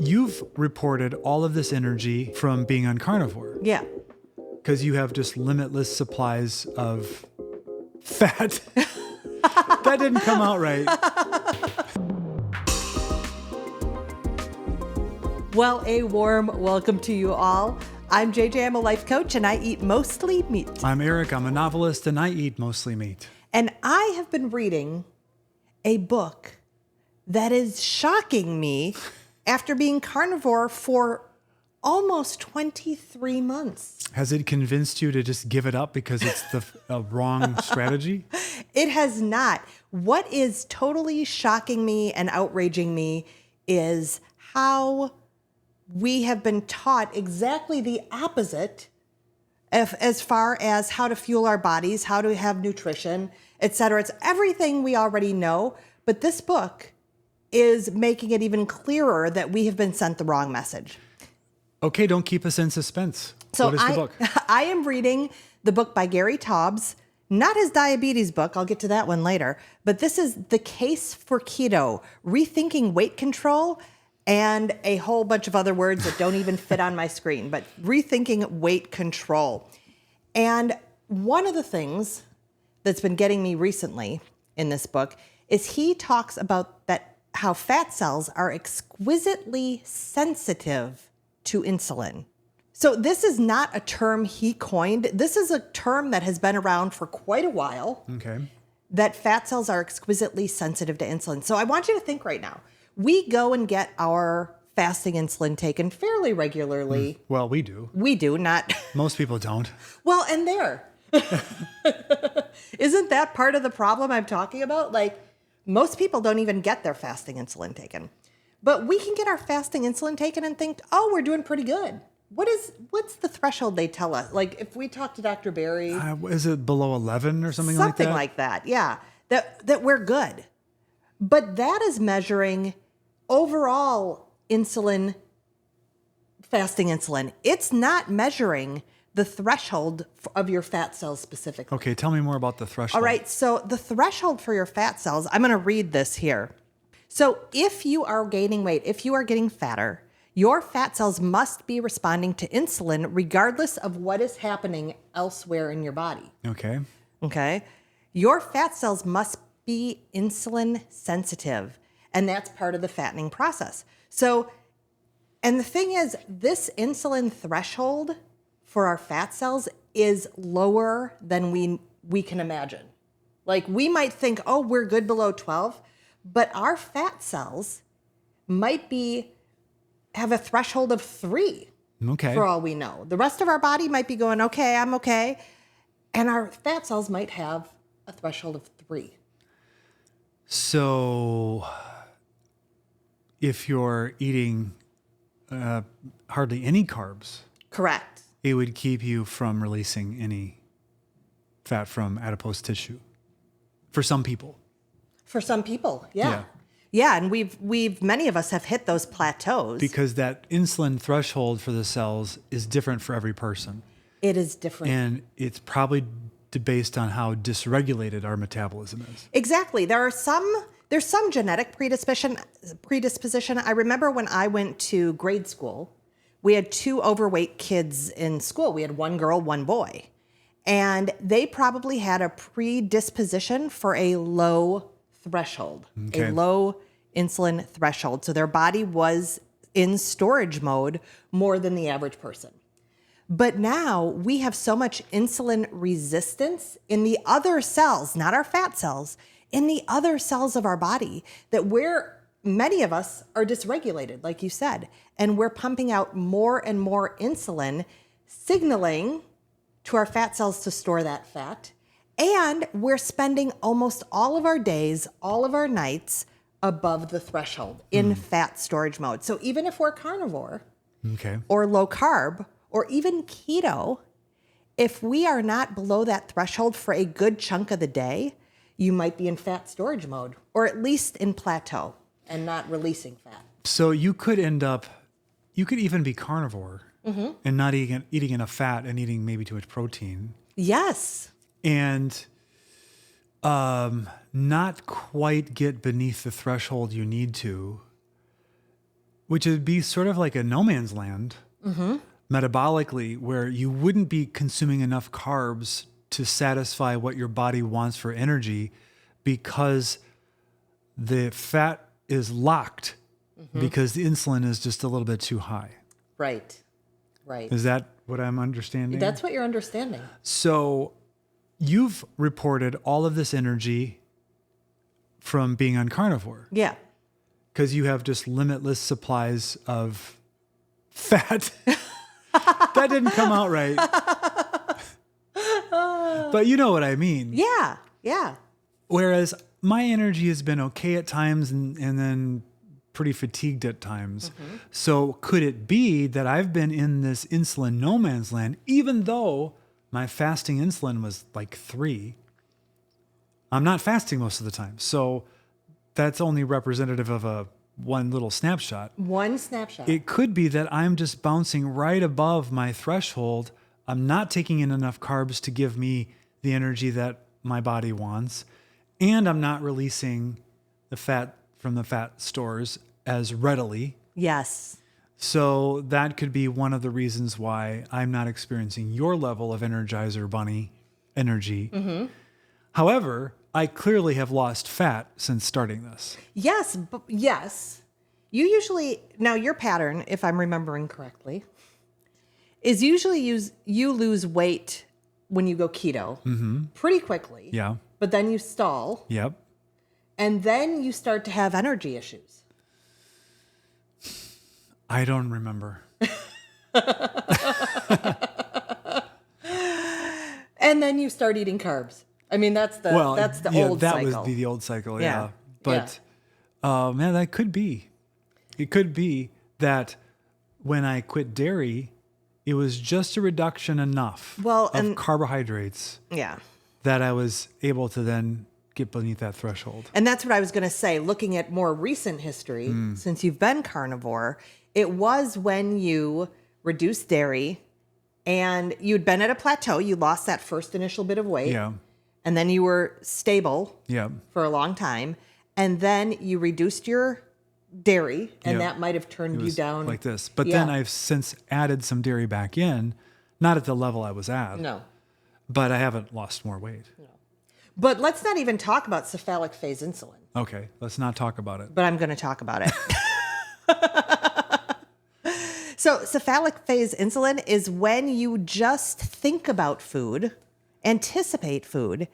you've reported all of this energy from being on carnivore. Yeah. Because you have just limitless supplies of fat. That didn't come out right. Well, a warm welcome to you all. I'm JJ, I'm a life coach, and I eat mostly meat. I'm Eric, I'm a novelist, and I eat mostly meat. And I have been reading a book that is shocking me after being carnivore for almost 23 months. Has it convinced you to just give it up because it's the wrong strategy? It has not. What is totally shocking me and outraging me is how we have been taught exactly the opposite as far as how to fuel our bodies, how to have nutrition, etc. It's everything we already know, but this book is making it even clearer that we have been sent the wrong message. Okay, don't keep us in suspense. So what is the book? I am reading the book by Gary Taubes, not his diabetes book. I'll get to that one later. But this is The Case for Keto, Rethinking Weight Control, and a whole bunch of other words that don't even fit on my screen, but Rethinking Weight Control. And one of the things that's been getting me recently in this book is he talks about that how fat cells are exquisitely sensitive to insulin. So this is not a term he coined. This is a term that has been around for quite a while. Okay. That fat cells are exquisitely sensitive to insulin. So I want you to think right now. We go and get our fasting insulin taken fairly regularly. Well, we do. We do, not... Most people don't. Well, and there. Isn't that part of the problem I'm talking about? Like, most people don't even get their fasting insulin taken. But we can get our fasting insulin taken and think, oh, we're doing pretty good. What's the threshold they tell us? Like, if we talk to Dr. Barry... Is it below 11 or something like that? Something like that, yeah. That we're good. But that is measuring overall insulin, fasting insulin. It's not measuring the threshold of your fat cells specifically. Okay, tell me more about the threshold. All right, so the threshold for your fat cells, I'm going to read this here. So if you are gaining weight, if you are getting fatter, your fat cells must be responding to insulin regardless of what is happening elsewhere in your body. Okay. Okay? Your fat cells must be insulin sensitive, and that's part of the fattening process. So, and the thing is, this insulin threshold for our fat cells is lower than we can imagine. Like, we might think, oh, we're good below 12, but our fat cells might have a threshold of 3. Okay. For all we know. The rest of our body might be going, okay, I'm okay. And our fat cells might have a threshold of 3. So if you're eating hardly any carbs, Correct. it would keep you from releasing any fat from adipose tissue. For some people. For some people, yeah. Yeah, and we've many of us have hit those plateaus. Because that insulin threshold for the cells is different for every person. It is different. And it's probably based on how dysregulated our metabolism is. Exactly. There's some genetic predisposition. I remember when I went to grade school, we had 2 overweight kids in school. We had 1 girl, 1 boy. And they probably had a predisposition for a low threshold, Okay. a low insulin threshold. So their body was in storage mode more than the average person. But now we have so much insulin resistance in the other cells, not our fat cells, in the other cells of our body that many of us are dysregulated, like you said, and we're pumping out more and more insulin, signaling to our fat cells to store that fat. And we're spending almost all of our days, all of our nights above the threshold in fat storage mode. So even if we're carnivore Okay. or low carb or even keto, if we are not below that threshold for a good chunk of the day, you might be in fat storage mode or at least in plateau and not releasing fat. So you could even be carnivore and not eating enough fat and eating maybe too much protein. Yes. And not quite get beneath the threshold you need to, which would be sort of like a no man's land metabolically, where you wouldn't be consuming enough carbs to satisfy what your body wants for energy because the fat is locked because the insulin is just a little bit too high. Right. Right. Is that what I'm understanding? That's what you're understanding. So you've reported all of this energy from being on carnivore. Yeah. Because you have just limitless supplies of fat. That didn't come out right. But you know what I mean. Yeah. Yeah. Whereas my energy has been okay at times and then pretty fatigued at times. So could it be that I've been in this insulin no man's land, even though my fasting insulin was like 3? I'm not fasting most of the time. So that's only representative of one little snapshot. One snapshot. It could be that I'm just bouncing right above my threshold. I'm not taking in enough carbs to give me the energy that my body wants. And I'm not releasing the fat from the fat stores as readily. Yes. So that could be one of the reasons why I'm not experiencing your level of Energizer Bunny energy. However, I clearly have lost fat since starting this. Yes. Yes. You usually, now your pattern, if I'm remembering correctly, is usually you lose weight when you go keto pretty quickly. Yeah. But then you stall. Yep. And then you start to have energy issues. I don't remember. And then you start eating carbs. I mean, that's the old cycle. That was the old cycle, yeah. Yeah. But man, that could be. It could be that when I quit dairy, it was just a reduction enough of carbohydrates Yeah. that I was able to then get beneath that threshold. And that's what I was going to say. Looking at more recent history, since you've been carnivore, it was when you reduced dairy and you'd been at a plateau. You lost that first initial bit of weight. Yeah. And then you were stable Yeah. for a long time. And then you reduced your dairy, and Yeah. that might have turned you down. Like this. But then I've since added some dairy back in, not at the level I was at. No. But I haven't lost more weight. But let's not even talk about cephalic phase insulin. Okay, let's not talk about it. But I'm going to talk about it. So cephalic phase insulin is when you just think about food, anticipate food,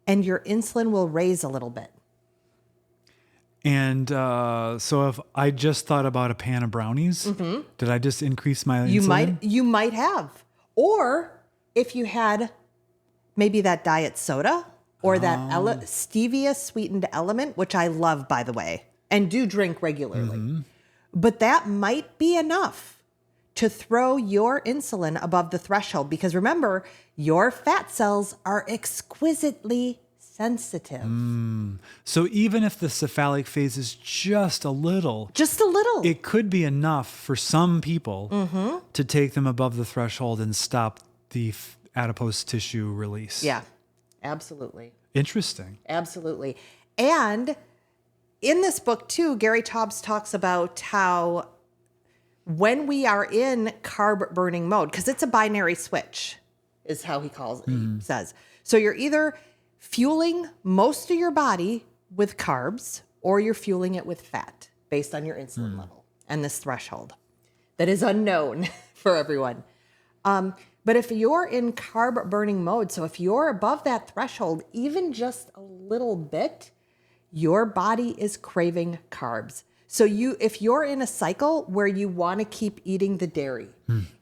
and your insulin will raise a little bit. And so if I just thought about a pan of brownies, did I just increase my insulin? You might have. Or if you had maybe that diet soda or that stevia sweetened element, which I love, by the way, and do drink regularly. But that might be enough to throw your insulin above the threshold, because remember, your fat cells are exquisitely sensitive. So even if the cephalic phase is just a little, it could be enough for some people to take them above the threshold and stop the adipose tissue release. Yeah, absolutely. Interesting. Absolutely. And in this book too, Gary Taubes talks about how when we are in carb burning mode, because it's a binary switch, is how he calls it, he says. So you're either fueling most of your body with carbs or you're fueling it with fat based on your insulin level and this threshold that is unknown for everyone. But if you're in carb burning mode, so if you're above that threshold, even just a little bit, your body is craving carbs. So if you're in a cycle where you want to keep eating the dairy,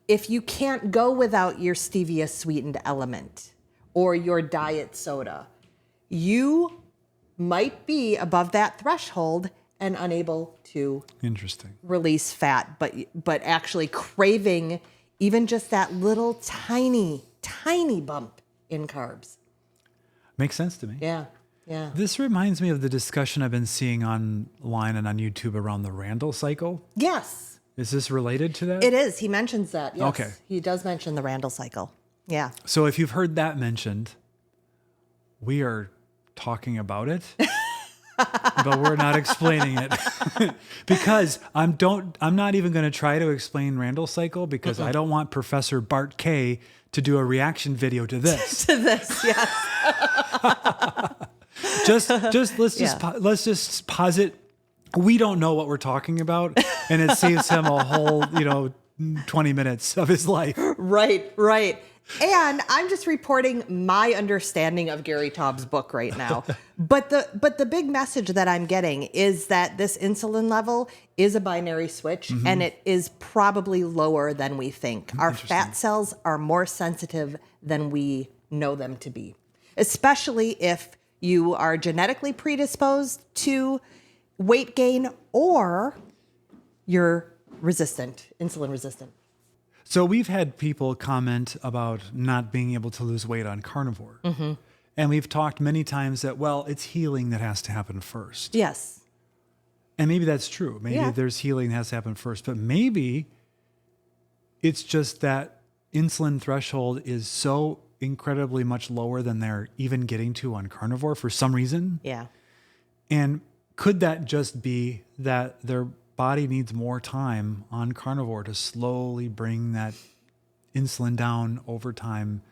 if you can't go without your stevia sweetened element or your diet soda, you might be above that threshold and unable to release fat, but actually craving even just that little tiny bump in carbs. Makes sense to me. Yeah. Yeah. This reminds me of the discussion I've been seeing online and on YouTube around the Randall cycle. Yes. Is this related to that? It is. He mentions that. Yes. Okay. He does mention the Randall cycle. Yeah. So if you've heard that mentioned, we are talking about it but we're not explaining it because I'm not even going to try to explain Randall's cycle because I don't want Professor Bart K to do a reaction video to this. To this, yes. Let's just posit we don't know what we're talking about, and it saves him a whole 20 minutes of his life. Right. And I'm just reporting my understanding of Gary Taubes' book right now. But the big message that I'm getting is that this insulin level is a binary switch, and it is probably lower than we think. Our fat cells are more sensitive than we know them to be, especially if you are genetically predisposed to weight gain or you're insulin resistant. So we've had people comment about not being able to lose weight on carnivore. And we've talked many times that, well, it's healing that has to happen first. Yes. And maybe that's true. Maybe there's healing that has to happen first. But maybe it's just that insulin threshold is so incredibly much lower than they're even getting to on carnivore for some reason. Yeah. And could that just be that their body needs more time on carnivore to slowly bring that insulin down over time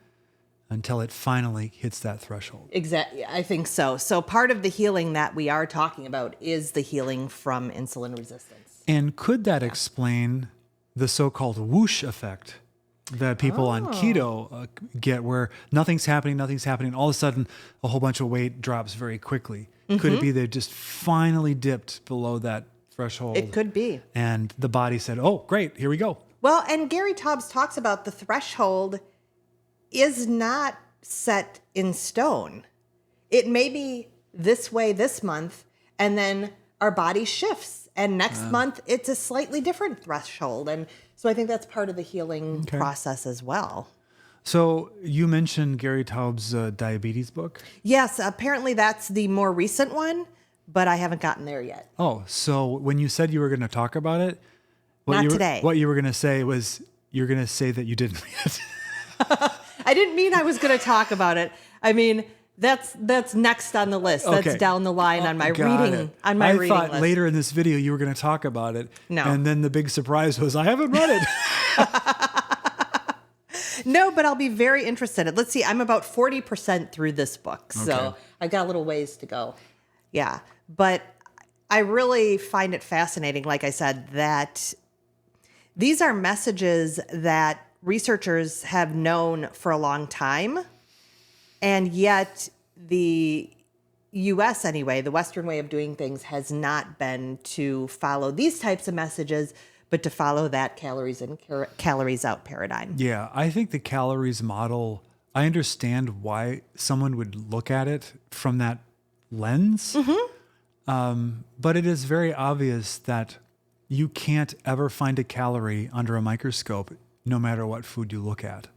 until it finally hits that threshold? Exactly. I think so. So part of the healing that we are talking about is the healing from insulin resistance. And could that explain the so-called whoosh effect that people on keto get, where nothing's happening, all of a sudden a whole bunch of weight drops very quickly? Could it be they just finally dipped below that threshold? It could be. And the body said, oh, great, here we go. Well, and Gary Taubes talks about the threshold is not set in stone. It may be this way this month, and then our body shifts. And next month, it's a slightly different threshold. And so I think that's part of the healing process as well. So you mentioned Gary Taubes' diabetes book. Yes, apparently that's the more recent one, but I haven't gotten there yet. Oh, so when you said you were going to talk about it, today. What you were going to say was you're going to say that you didn't read it. I didn't mean I was going to talk about it. I mean, that's next on the list. That's down the line on my reading. On my reading I thought list. later in this video you were going to talk about it. No. And then the big surprise was I haven't read it. No, but I'll be very interested. Let's see. I'm about 40% through this book, so I got a little ways to go. Yeah, but I really find it fascinating, like I said, that these are messages that researchers have known for a long time, and yet the U.S. anyway, the Western way of doing things has not been to follow these types of messages, but to follow that calories in, calories out paradigm. Yeah, I think the calories model, I understand why someone would look at it from that lens. But it is very obvious that you can't ever find a calorie under a microscope, no matter what food you look at.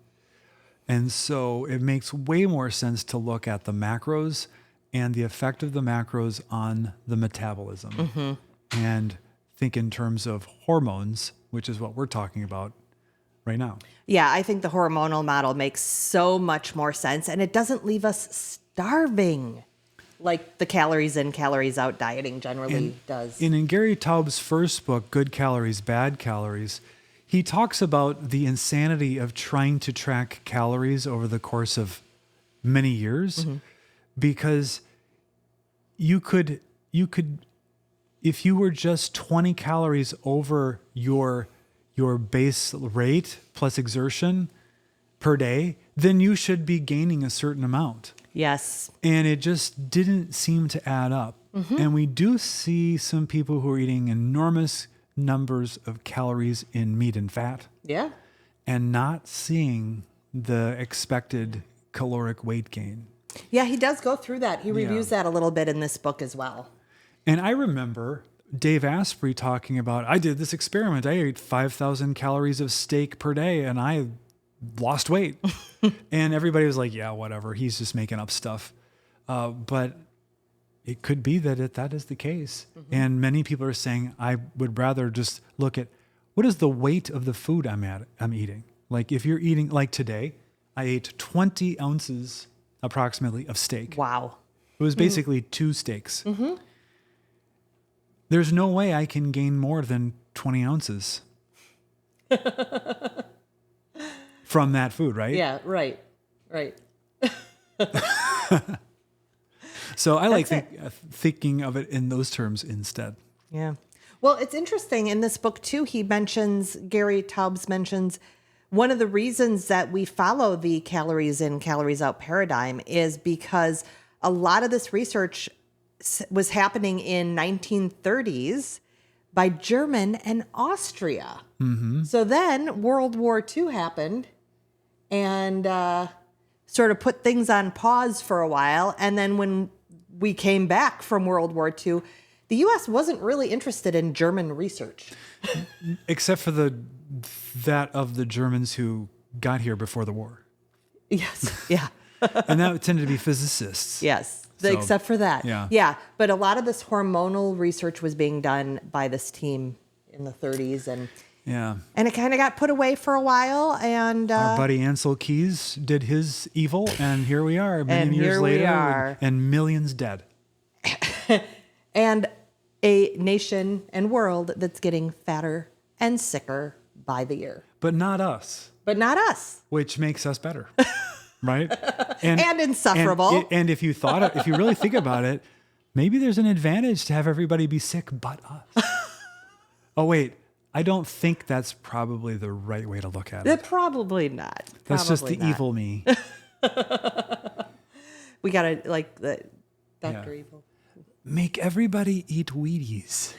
And so it makes way more sense to look at the macros and the effect of the macros on the metabolism. And think in terms of hormones, which is what we're talking about right now. Yeah, I think the hormonal model makes so much more sense, and it doesn't leave us starving like the calories in, calories out dieting generally does. And in Gary Taubes' first book, Good Calories, Bad Calories, he talks about the insanity of trying to track calories over the course of many years, because you could, if you were just 20 calories over your base rate plus exertion per day, then you should be gaining a certain amount. Yes. And it just didn't seem to add up. And we do see some people who are eating enormous numbers of calories in meat and fat. Yeah. And not seeing the expected caloric weight gain. Yeah, he does go through that. He reviews that a little bit in this book as well. And I remember Dave Asprey talking about, I did this experiment. I ate 5,000 calories of steak per day and I lost weight. And everybody was like, yeah, whatever. He's just making up stuff. But it could be that that is the case. And many people are saying, I would rather just look at what is the weight of the food I'm eating. Like if you're eating, like today, I ate 20 ounces approximately of steak. Wow. It was basically 2 steaks. There's no way I can gain more than 20 ounces from that food, right? Yeah, right. So I like That's thinking of it in those terms instead. Yeah. Well, it's interesting in this book too. Gary Taubes mentions one of the reasons that we follow the calories in, calories out paradigm is because a lot of this research was happening in 1930s by German and Austria. Mm-hmm. So then World War II happened and sort of put things on pause for a while. And then when we came back from World War II, the U.S. wasn't really interested in German research. Except for that of the Germans who got here before the war. Yes, yeah. And that tended to be physicists. Yes, So, except for that. yeah. Yeah, but a lot of this hormonal research was being done by this team in the 30s. And it kind of got put away for a while. And our buddy Ansel Keys did his evil, and here we are many years later, and millions dead. And a nation and world that's getting fatter and sicker by the year. But not us. Which makes us better, right? And insufferable. And if you really think about it, maybe there's an advantage to have everybody be sick but us. Oh, wait. I don't think that's probably the right way to look at it. Probably not. That's just the evil me. We got to, like, the Dr. Evil. Make everybody eat Wheaties.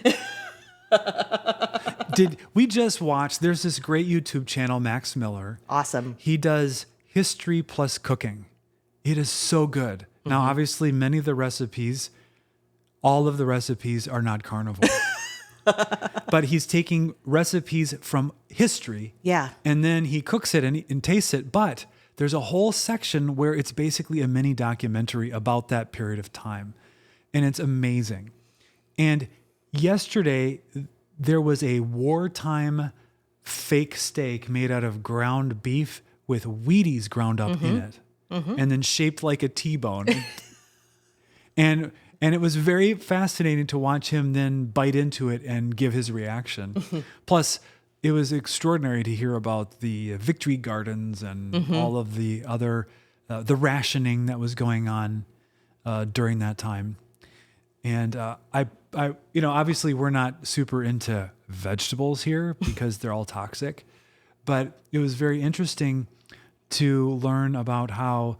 Did we just watch? There's this great YouTube channel, Max Miller. Awesome. He does history plus cooking. It is so good. Mm-hmm. Now, obviously, all of the recipes are not carnivore. But he's taking recipes from history. Yeah. And then he cooks it and tastes it. But there's a whole section where it's basically a mini documentary about that period of time. And it's amazing. And yesterday, there was a wartime fake steak made out of ground beef with Wheaties ground up in it. Mm-hmm. And then shaped like a T-bone. And it was very fascinating to watch him then bite into it and give his reaction. Mm-hmm. Plus, it was extraordinary to hear about the victory gardens and all of the other, the rationing that was going on during that time. And I, obviously we're not super into vegetables here because they're all toxic, but it was very interesting to learn about how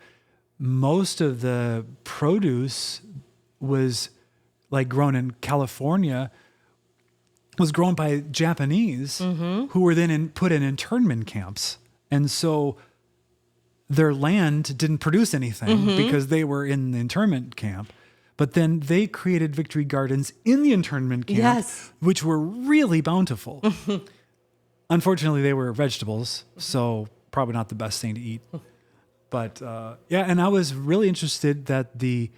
most of the produce was like grown in California was grown by Japanese who were then put in internment camps. And so their land didn't produce anything because they were in the internment camp. But then they created victory gardens in the internment camp, which were really bountiful. Unfortunately, they were vegetables, so probably not the best thing to eat. But and I was really interested that the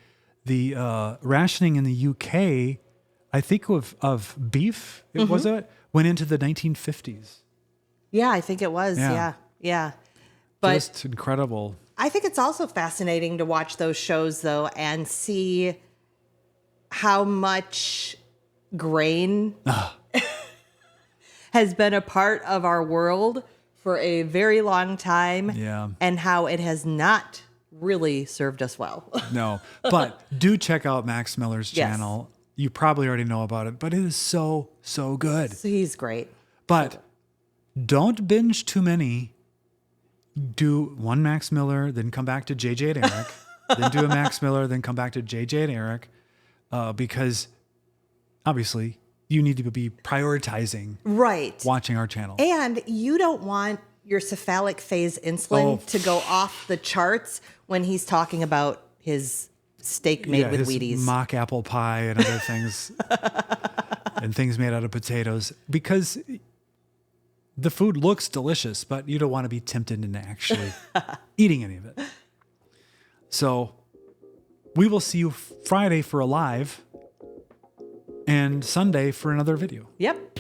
rationing in the UK, I think of beef, went into the 1950s. Yeah, I think it was. Yeah. But just incredible. I think it's also fascinating to watch those shows, though, and see how much grain has been a part of our world for a very long time. Yeah. And how it has not really served us well. No. But do check out Max Miller's channel. Yes. You probably already know about it, but it is so, so good. So he's great. But don't binge too many. Do one Max Miller, then come back to JJ and Eric. Then do a Max Miller, then come back to JJ and Eric. Because obviously you need to be prioritizing watching our channel. And you don't want your cephalic phase insulin to go off the charts when he's talking about his steak made with Wheaties. Mock apple pie and other things. And things made out of potatoes. Because the food looks delicious, but you don't want to be tempted into actually eating any of it. So we will see you Friday for a live and Sunday for another video. Yep.